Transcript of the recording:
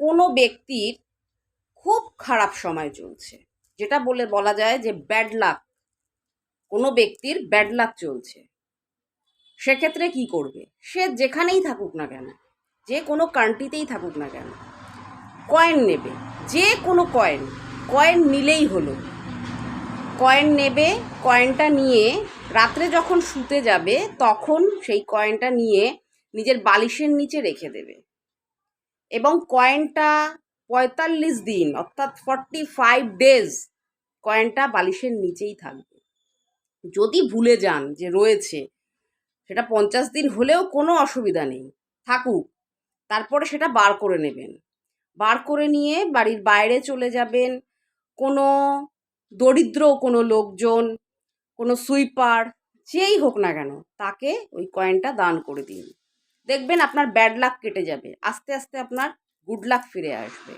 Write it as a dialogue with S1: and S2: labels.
S1: কোনো ব্যক্তির খুব খারাপ সময় চলছে, যেটা বলা যায় যে ব্যাড লাক, কোনো ব্যক্তির ব্যাড লাক চলছে, সেক্ষেত্রে কি করবে? সে যেখানেই থাকুক না কেন, যে কোনো কান্ট্রিতেই থাকুক না কেন, কয়েন নেবে, যে কোনো কয়েন নিলেই হলো। কয়েন নেবে, কয়েনটা নিয়ে রাত্রে যখন শুতে যাবে তখন সেই কয়েনটা নিয়ে নিজের বালিশের নিচে রেখে দেবে এবং কয়েনটা ৪৫ দিন অর্থাৎ 45 ডেজ কয়েনটা বালিশের নিচেই থাকবে। যদি ভুলে যান যে রয়েছে, সেটা ৫০ দিন হলেও কোনো অসুবিধা নেই, থাকুক। তারপরে সেটা বার করে নেবেন, বার করে নিয়ে বাড়ির বাইরে চলে যাবেন। কোনো দরিদ্র কোনো লোকজন, কোনো সুইপার, যেই হোক না কেন, তাকে ওই কয়েনটা দান করে দিন। দেখবেন আপনার ব্যাড লাক কেটে যাবে, আস্তে আস্তে আপনার গুড লাক ফিরে আসবে।